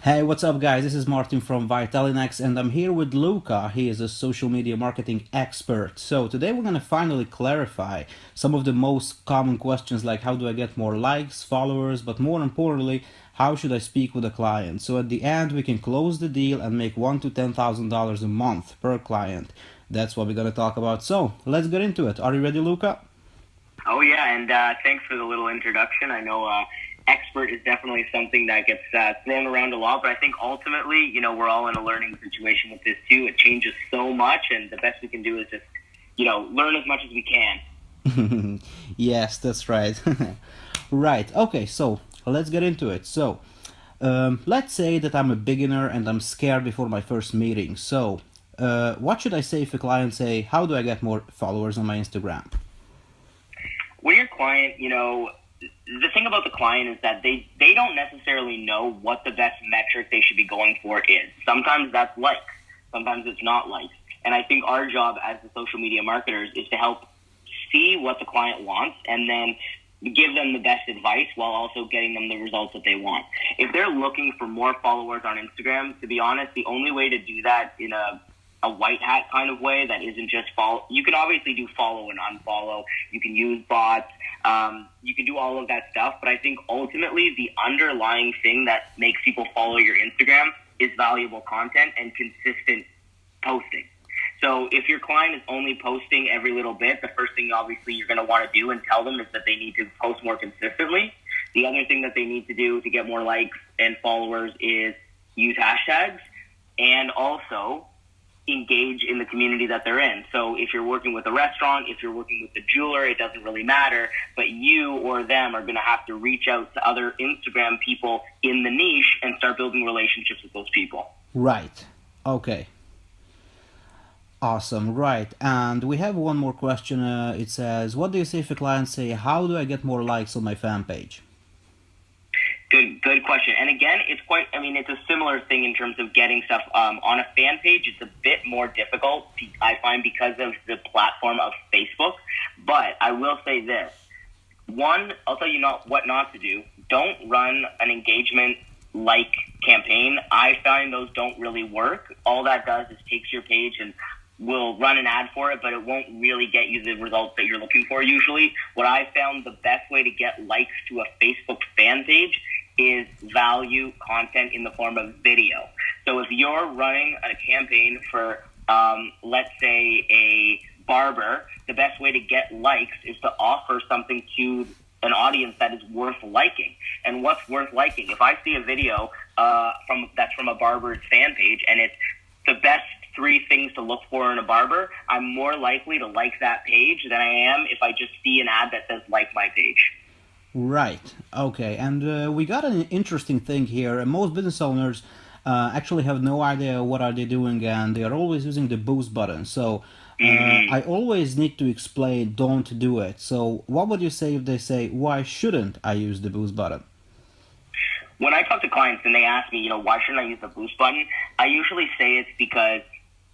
Hey, what's up, guys? This is Martin from Vitalinex, and I'm here with Lucah. He is a social media marketing expert. So today we're going to finally clarify some of the most common questions, like how do I get more likes, followers, but more importantly, how should I speak with a client? So at the end, we can close the deal and make $1,000 to $10,000 a month per client. That's what we're going to talk about. So let's get into it. Are you ready, Lucah? Oh, yeah, and thanks for the little introduction. I know expert is definitely something that gets thrown around a lot, but I think ultimately, we're all in a learning situation with this too. It changes so much, and the best we can do is just, learn as much as we can. Yes, that's right. Right. Okay, so let's get into it. So let's say that I'm a beginner and I'm scared before my first meeting. So what should I say if a client say, how do I get more followers on my Instagram? When your client, the thing about the client is that they don't necessarily know what the best metric they should be going for is. Sometimes that's likes. Sometimes it's not likes. And I think our job as the social media marketers is to help see what the client wants and then give them the best advice while also getting them the results that they want. If they're looking for more followers on Instagram, to be honest, the only way to do that in a white hat kind of way that isn't just follow. You can obviously do follow and unfollow. You can use bots. You can do all of that stuff. But I think ultimately the underlying thing that makes people follow your Instagram is valuable content and consistent posting. So if your client is only posting every little bit, the first thing obviously you're going to want to do and tell them is that they need to post more consistently. The other thing that they need to do to get more likes and followers is use hashtags and also engage in the community that they're in. So if you're working with a restaurant, if you're working with a jeweler, it doesn't really matter, but you or them are going to have to reach out to other Instagram people in the niche and start building relationships with those people. Right. Okay. Awesome. Right. And we have one more question. It says, what do you say if a client say, how do I get more likes on my fan page? Good question. And again, it's a similar thing in terms of getting stuff on a fan page. It's a bit more difficult, I find, because of the platform of Facebook. But I will say this. One, I'll tell you what not to do. Don't run an engagement like campaign. I find those don't really work. All that does is takes your page and will run an ad for it, but it won't really get you the results that you're looking for usually. What I found the best way to get likes to a Facebook fan page is value content in the form of video. So if you're running a campaign for, let's say, a barber, the best way to get likes is to offer something to an audience that is worth liking. And what's worth liking? If I see a video that's from a barber's fan page and it's the best 3 things to look for in a barber, I'm more likely to like that page than I am if I just see an ad that says like my page. Right. Okay. And we got an interesting thing here. Most business owners actually have no idea what are they doing, and they are always using the boost button. So I always need to explain, don't do it. So what would you say if they say, why shouldn't I use the boost button? When I talk to clients and they ask me, why shouldn't I use the boost button? I usually say it's because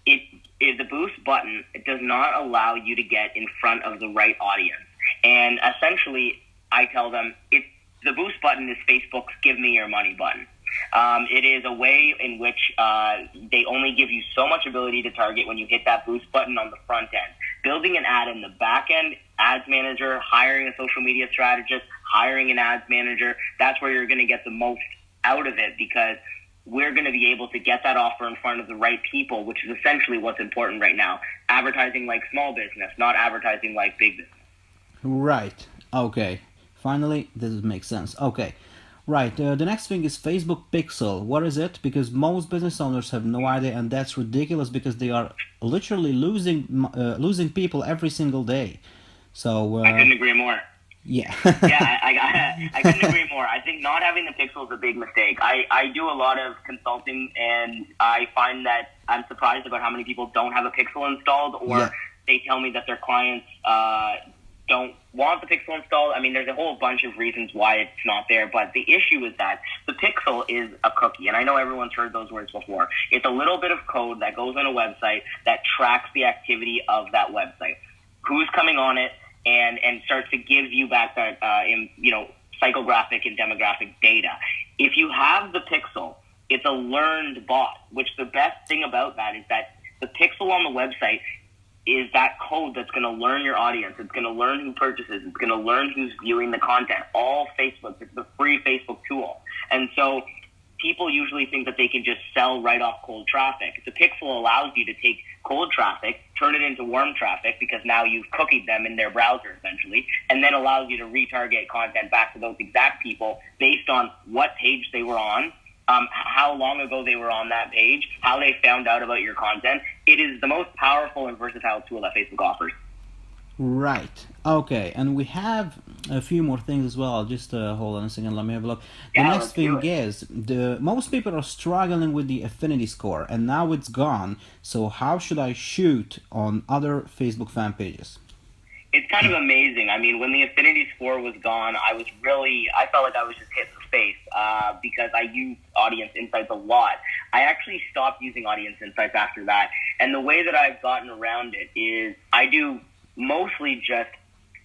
the boost button, it does not allow you to get in front of the right audience. And essentially, I tell them the boost button is Facebook's give me your money button. It is a way in which they only give you so much ability to target when you hit that boost button on the front end. Building an ad in the back end, ads manager, hiring a social media strategist, hiring an ads manager, that's where you're going to get the most out of it, because we're going to be able to get that offer in front of the right people, which is essentially what's important right now. Advertising like small business, not advertising like big business. Right. Okay. Finally, this makes sense. Okay. Right. The next thing is Facebook Pixel. What is it? Because most business owners have no idea, and that's ridiculous because they are literally losing people every single day. So I couldn't agree more. Yeah. Yeah, I couldn't agree more. I think not having the pixel is a big mistake. I do a lot of consulting, and I find that I'm surprised about how many people don't have a pixel installed, or they tell me that their clients don't want the pixel installed. I mean, there's a whole bunch of reasons why it's not there, but the issue is that the pixel is a cookie, and I know everyone's heard those words before. It's a little bit of code that goes on a website that tracks the activity of that website, who's coming on it, and starts to give you back that psychographic and demographic data. If you have the pixel, it's a a learned bot, which the best thing about that is that the pixel on the website is that code that's going to learn your audience. It's going to learn who purchases. It's going to learn who's viewing the content. All Facebook. It's the free Facebook tool. And so people usually think that they can just sell right off cold traffic. The pixel allows you to take cold traffic, turn it into warm traffic, because now you've cookied them in their browser essentially, and then allows you to retarget content back to those exact people based on what page they were on, how long ago they were on that page, how they found out about your content. It is the most powerful and versatile tool that Facebook offers. Right. Okay. And we have a few more things as well. Just hold on a second. Let me have a look. The next thing is, most people are struggling with the affinity score, and now it's gone. So how should I shoot on other Facebook fan pages? It's kind of amazing. I mean, when the affinity score was gone, I felt like I was just hit in the face because I used Audience Insights a lot. I actually stopped using Audience Insights after that. And the way that I've gotten around it is I do mostly just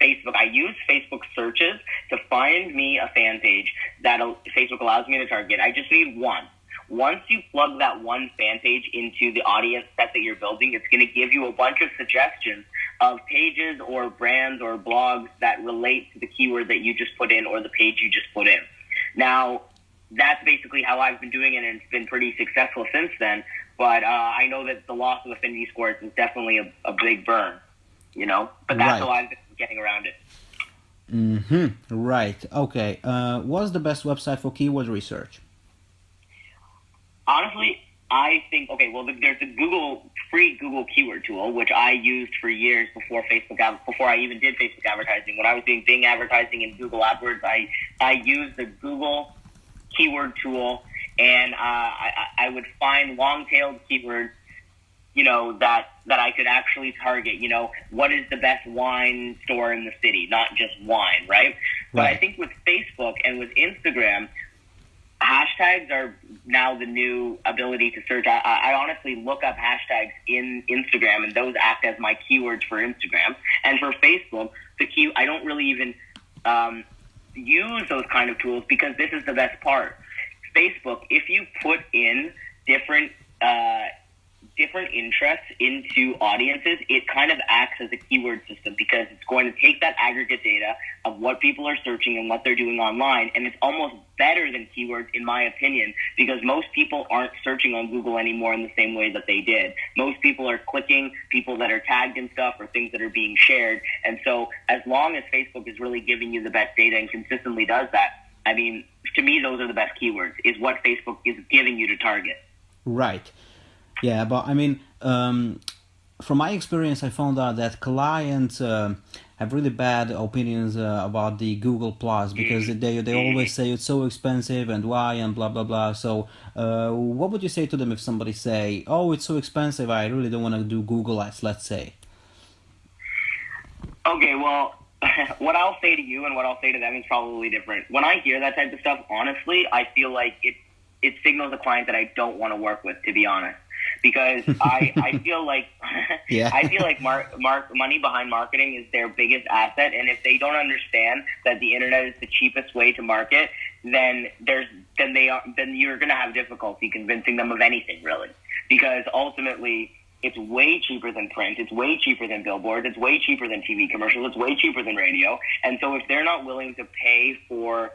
Facebook. I use Facebook searches to find me a fan page that Facebook allows me to target. I just need one. Once you plug that one fan page into the audience set that you're building, it's going to give you a bunch of suggestions of pages or brands or blogs that relate to the keyword that you just put in or the page you just put in. Now, that's basically how I've been doing it, and it's been pretty successful since then. But I know that the loss of affinity scores is definitely a big burn, you know? But that's how I've been getting around it. Mm-hmm. Right. Okay. What's the best website for keyword research? Honestly, I think, there's the free Google keyword tool, which I used for years before I even did Facebook advertising. When I was doing Bing advertising and Google AdWords, I used the Google keyword tool, and I would find long-tailed keywords, you know, that I could actually target. You know, what is the best wine store in the city? Not just wine, right? But I think with Facebook and with Instagram, hashtags are now the new ability to search. I honestly look up hashtags in Instagram, and those act as my keywords for Instagram. And for Facebook, I don't really even use those kind of tools, because this is the best part. Facebook, if you put in different interests into audiences, it kind of acts as a keyword system, because it's going to take that aggregate data of what people are searching and what they're doing online, and it's almost better than keywords, in my opinion, because most people aren't searching on Google anymore in the same way that they did. Most people are clicking people that are tagged and stuff, or things that are being shared. And so as long as Facebook is really giving you the best data and consistently does that, I mean, to me, those are the best keywords, is what Facebook is giving you to target. Right. Yeah, but I mean, from my experience, I found out that clients have really bad opinions about the Google Plus, because they always say it's so expensive and why and blah blah blah. So what would you say to them if somebody say, oh, it's so expensive, I really don't want to do Google Ads, let's say? Okay, well, what I'll say to you and what I'll say to them is probably different. When I hear that type of stuff, honestly, I feel like it signals a client that I don't want to work with, to be honest. Because I feel like money behind marketing is their biggest asset, and if they don't understand that the internet is the cheapest way to market, then you're going to have difficulty convincing them of anything, really. Because ultimately, it's way cheaper than print, it's way cheaper than billboards, it's way cheaper than TV commercials, it's way cheaper than radio. And so if they're not willing to pay for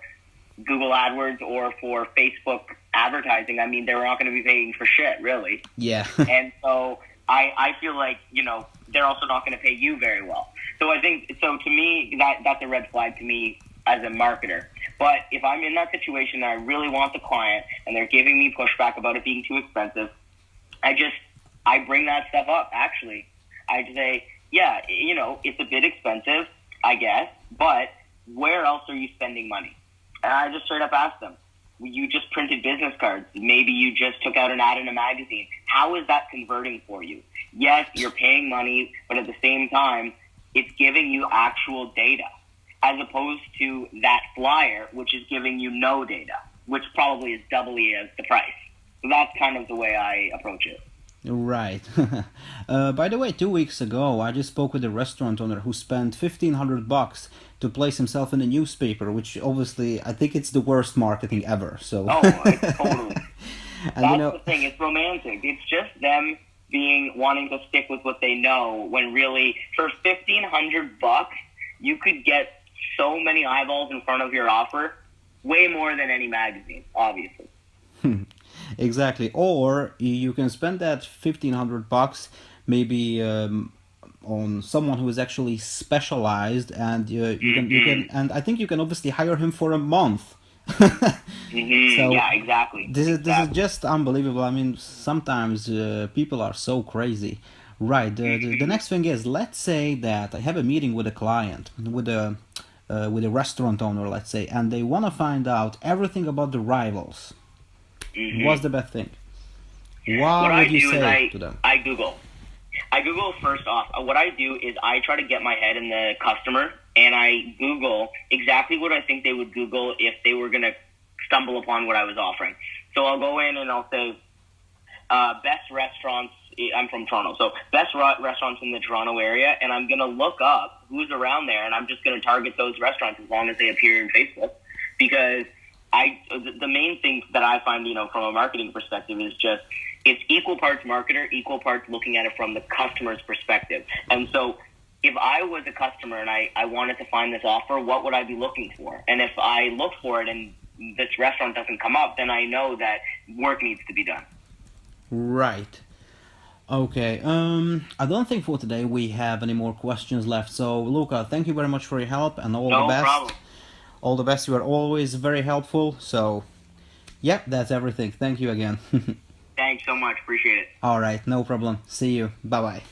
Google AdWords or for Facebook advertising, I mean, they're not going to be paying for shit, really. Yeah. And so I feel like, you know, they're also not going to pay you very well. So I think, to me, that's a red flag to me as a marketer. But if I'm in that situation and I really want the client and they're giving me pushback about it being too expensive, I bring that stuff up, actually. I say, yeah, you know, it's a bit expensive, I guess, but where else are you spending money? And I just straight up ask them, you just printed business cards. Maybe you just took out an ad in a magazine. How is that converting for you? Yes, you're paying money, but at the same time, it's giving you actual data, as opposed to that flyer, which is giving you no data, which probably is doubly as the price. So that's kind of the way I approach it. Right. By the way, 2 weeks ago, I just spoke with a restaurant owner who spent $1,500 to place himself in a newspaper, which obviously I think it's the worst marketing ever. So. Oh, totally. And That's the thing. It's romantic. It's just them wanting to stick with what they know. When really, for $1,500, you could get so many eyeballs in front of your offer, way more than any magazine, obviously. Exactly. Or you can spend that $1,500 maybe on someone who is actually specialized, and you can, and I think you can obviously hire him for a month. So yeah, exactly. This is just unbelievable. I mean, sometimes people are so crazy. Right. The next thing is, let's say that I have a meeting with a client, with a restaurant owner, let's say, and they want to find out everything about the rivals. What's the best thing? What would you say to them? I Google. First off. What I do is I try to get my head in the customer, and I Google exactly what I think they would Google if they were going to stumble upon what I was offering. So I'll go in and I'll say, best restaurants. I'm from Toronto, so best restaurants in the Toronto area, and I'm going to look up who's around there, and I'm just going to target those restaurants as long as they appear in Facebook, because the main thing that I find, from a marketing perspective is just, it's equal parts marketer, equal parts looking at it from the customer's perspective. And so if I was a customer and I wanted to find this offer, what would I be looking for? And if I look for it and this restaurant doesn't come up, then I know that work needs to be done. Right. Okay. I don't think for today we have any more questions left. So, Lucah, thank you very much for your help, and all the best. No problem. All the best. You are always very helpful. So, yeah, that's everything. Thank you again. Thanks so much. Appreciate it. All right. No problem. See you. Bye-bye.